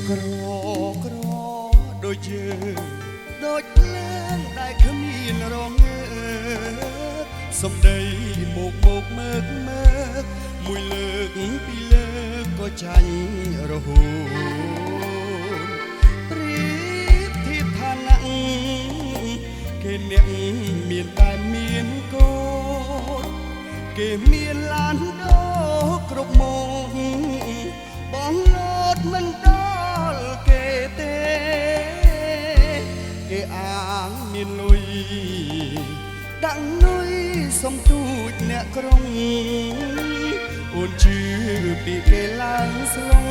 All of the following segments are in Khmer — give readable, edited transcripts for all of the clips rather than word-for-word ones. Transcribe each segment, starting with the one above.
ក្រក្រដូចយើងដូចភ្លើងដែលគ្មានរងើកសំដីមកមើកមួយលើកពីរលើកក៏ចាញ់រហូតព្រៀបធៀបឋានៈគេអ្នកមានតែមានកូនគេមានឡានដូរគ្រប់មុខបងលោតមិនដល់គេទេគេអាងមានលុយដាក់នុយសំទូចអ្នកក្រុងអូនជឿពីគេឡើងស្លង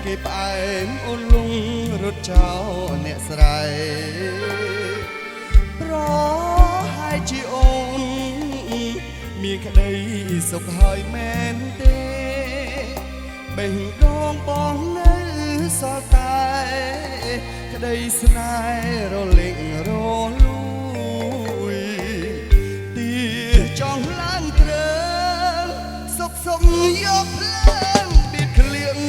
គេផ្អែមអូនលងរត់ចោលអ្នកស្រីប្រហើយជាអូនមានក្តីសុខហើយមែនទេបេះដូងបងនៅសល់តែក្តីស្នេហ៍រលេងរលួយទីចង់ឡើងទ្រើងសុខយកភ្លើងបៀតក្លៀង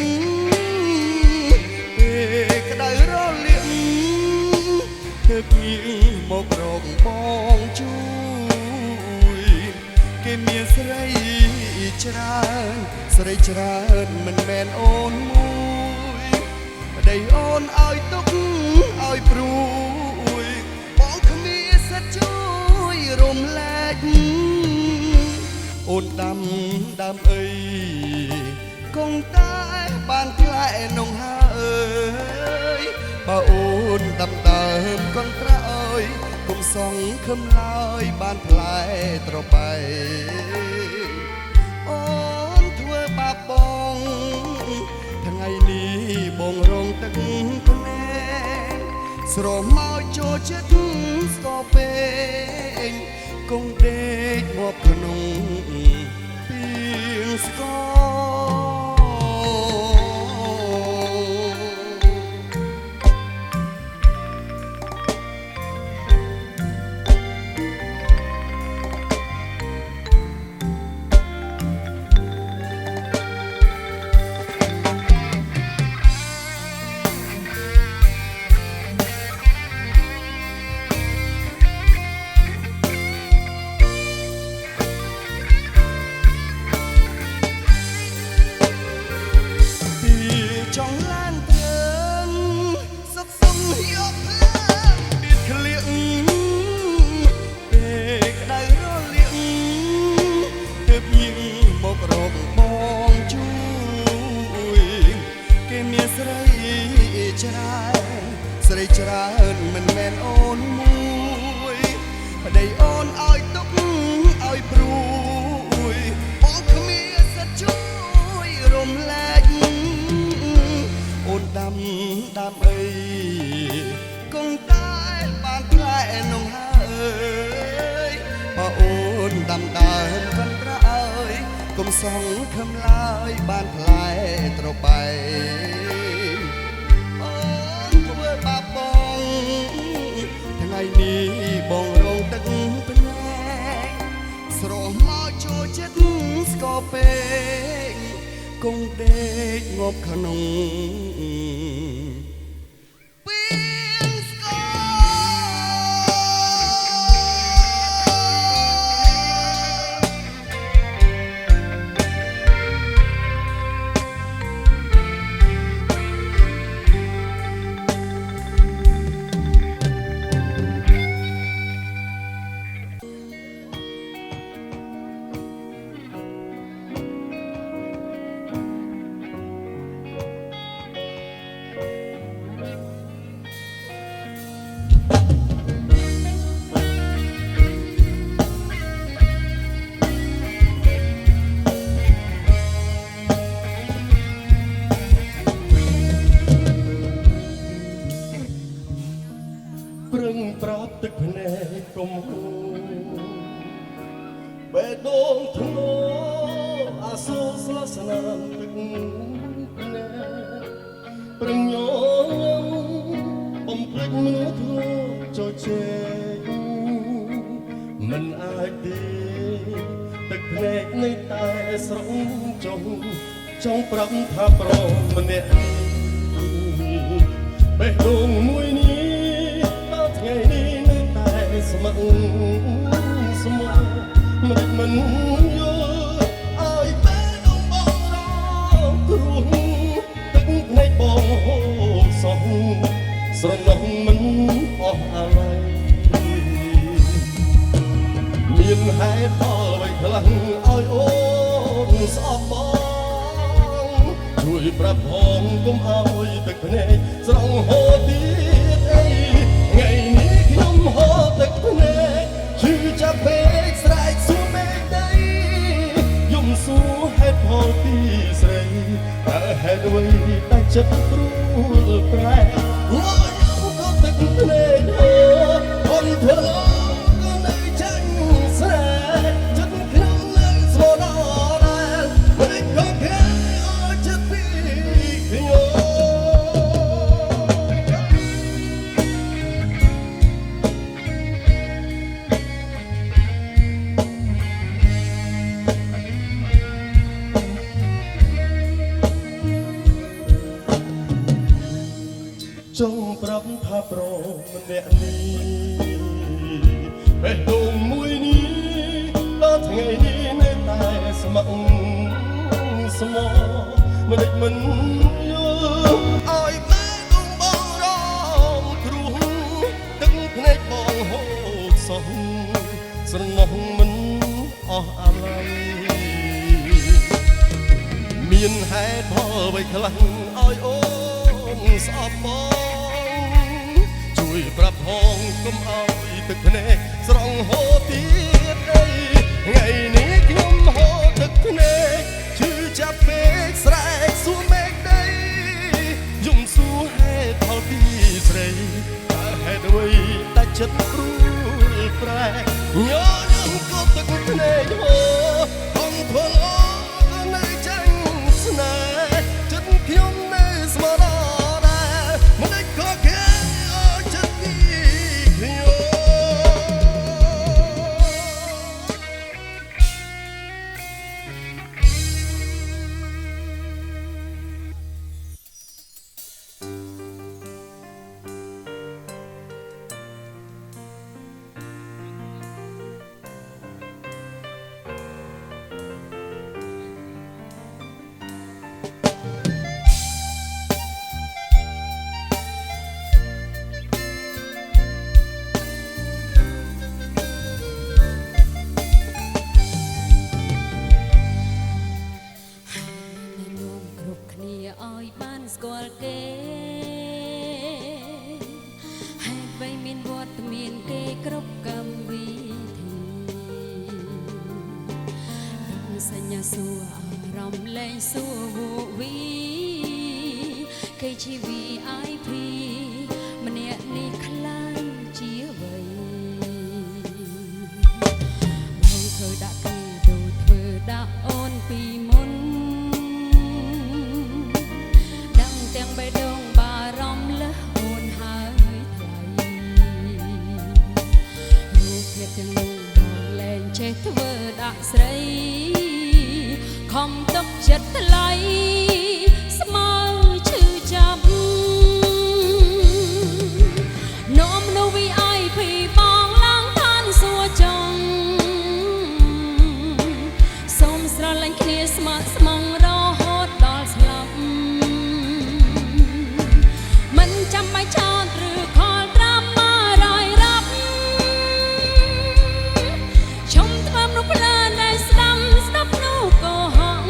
ពេលក្តៅរលាកធ្វើពីមករកបងជួយគេមានស្រីច្រើនស្រីច្រើនមិនមែនអូនមួយប្តីអូនឲ្យទុកឲ្យព្រួយបងគ្មានសិទ្ធជួយរំលែកអូនដើមអីគង់តែបានខ្លែនងហើយបើអូនដើមកូនត្រាអើយកុំសងខឹមឡើយបានផ្លែត្របែអូនធ្វើបាបបងថ្ងៃនេះបងរងទឹកភ្នែកស្រមកចូលចិត្តស្គរពេកគង់ដេកមកក្នុងពីងស្គរចង់ឡើងទ្រើងសុខយកភ្លើងបៀតក្លៀកពេលក្តៅរលាកទើបញៀងមករកបងជួយគេមានស្រីច្រើនមិនមែនអូនមួយប្តីអូនឲ្យទុកឲ្យព្រួយបងគ្មានសិទ្ធជួយរំលែកអូនដើមអីគង់តែបានផ្លែនងហើយបើអូនដើមកូនត្រាអើយកុំសងខឹមឡើយបានផ្លែត្របែអូនធ្វើបាបបងថ្ងៃនេះបងរងទឹកភ្នែកស្រស់មកចូលចិត្តស្គរពេកគង់ដេកងប់ក្នុងពីងស្គរព្រឹងប្រាប់ទឹកភ្នែកកុំហូរបេះដូងធ្ងរអាសូរស្លាស្នាមទឹកភ្នែកព្រឹងញញបំភ្លេចមនុស្សធ្ងរចូលជែកមិនអាចទេទឹកភ្នែកនៃតែស្រងចង់ប្រាប់ថាប្រម្នាក់ បេះដូងមួយនេះដល់ថ្ងៃនេះនៅតែស្មឹកស្មោះមិនមិនយល់ឲ្យបេះដូងបងរងគ្រោះទឹកភ្នែកបងហូរសោះស្រណោះមិនអស់អាឡ័យមានហេតុផលអ្វីខ្លាំងឲ្យអូនស្អប់បងជួយប្រាប់ផងកុំឲ្យទឹកភ្នែកស្រង់ហូរទៀតអីថ្ងៃនេះខ្ញុំហូរទឹកភ្នែកឈឺចាប់ពេកស្រែកសួរពេកដីយំសួរហេតុផលពីស្រីតើហេតុអ្វីតែចិត្តព្រួលប្រែអូយក៏ទឹកភ្នែកហូរអូនធ្វើក៏នៅចាញ់ស្រែចិត្តខ្ញុំនៅស្មោះដល់មិនក៏គេអត់ចិត្តពីខ្ញុំ ចង់ប្រាប់ថាប្រម្នាក់នេះបេះដូងមួយនេះដល់ថ្ងៃនេះនៅតែស្មឹកស្មោះមិនដេចមិនយល់ឲ្យបេះដូងបងរងគ្រោះទឹកភ្នែកបងហូរសោះស្រណោះមិនអស់អាឡ័យមានហេតុផលអ្វីខ្លាំងឲ្យអូនស្អប់បងជួយប្រាប់ផងកុំឲ្យទឹកភ្នែកស្រង់ហូរទៀតអីថ្ងៃនេះខ្ញុំហូរទឹកភ្នែកឈឺចាប់ពេកស្រែកសួរមេឃដីយំសួរហេតុផលពីស្រីតើហេតុអ្វីតែចិត្តព្រួលប្រែញញឹមក៏ទឹកភ្នែកហូរអំធ្វើក៏នៅចាញ់ស្នេហ៍ចិត្តខ្ញុំនៅស្មោះដល់មិនដេចក៏គេអត់ចិត្តពីខ្ញុំ ស្គាល់គេហេតុបីមានវត្តមានគេគ្រប់កម្មវិធីសញ្ញាសួរអារម្មណ៍លែងសួរវវីគេជា VIP ម្នាក់នេះខ្លាំងជាអ្វីបងធ្វើដាក់គេដូចធ្វើដាក់អូនពីមុនទាំងបេះដូងបារម្ភលើសអូនហើយថ្លៃរូបភាពទាំងនោះបងលែងចេះធ្វើដាក់ស្រីខំទុកចិត្តថ្លៃស្មើឈឺចាប់នោមនោះ VIP បងឡើងឋានសួគ៌ចង់សូមស្រឡាញ់គ្នាស្មើស្មងរហូតដល់ស្លាប់មិនចាំបាច់ចោទឬខលត្រាំមករយរាប់ឈុំធ្វើមនុស្សភ្លើនដែលស្ដាប់នោះកុហក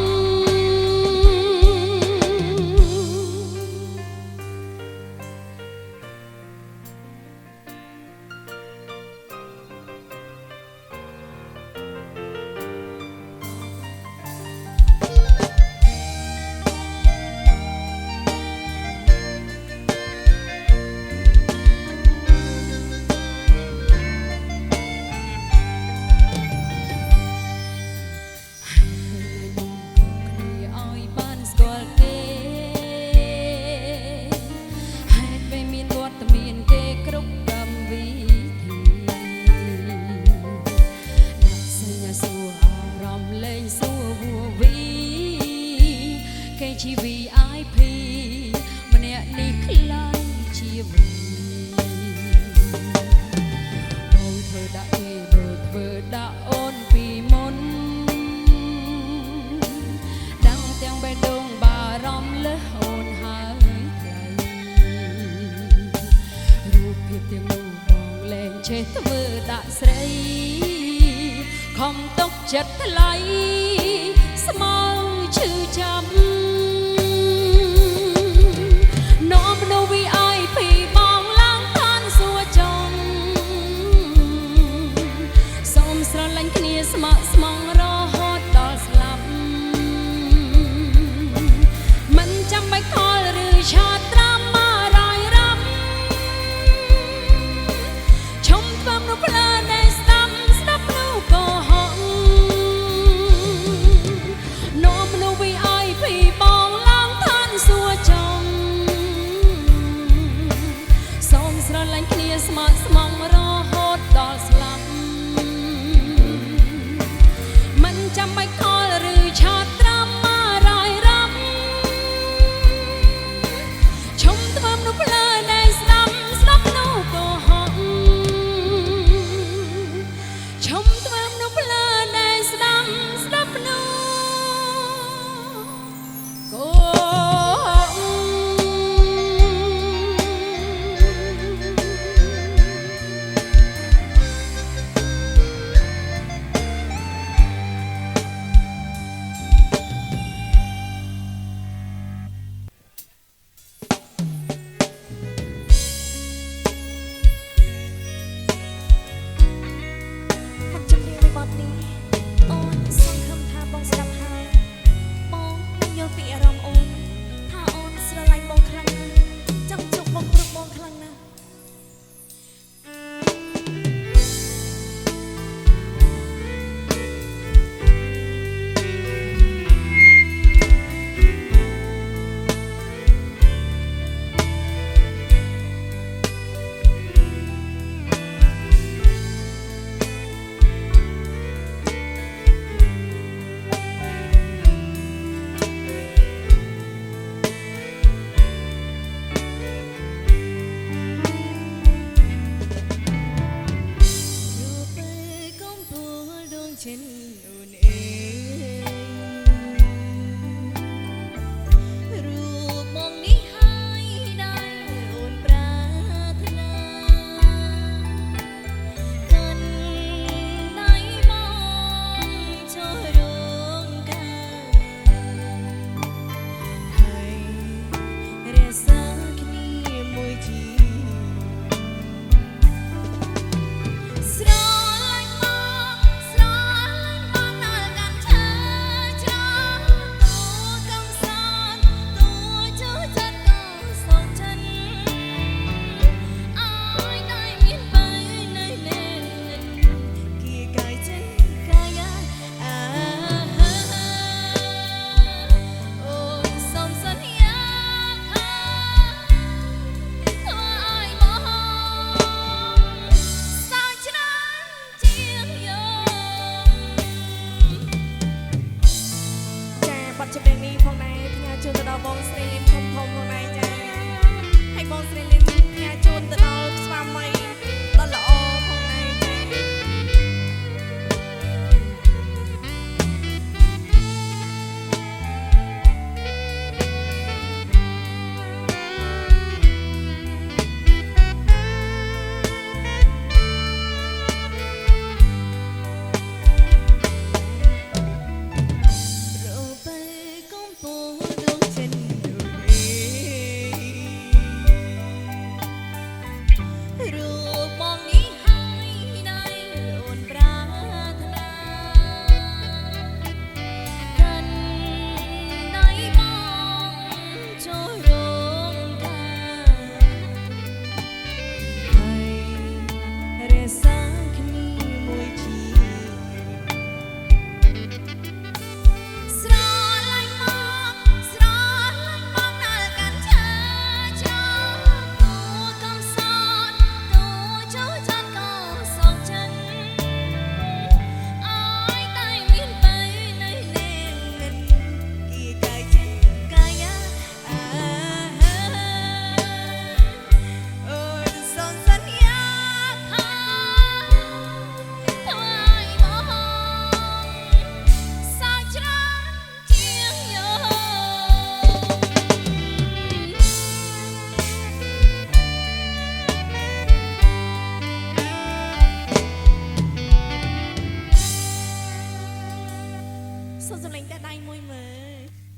ចេះធ្វើដាក់ស្រីខំຕົកចិត្តថ្លៃស្មៅឈឺចាំ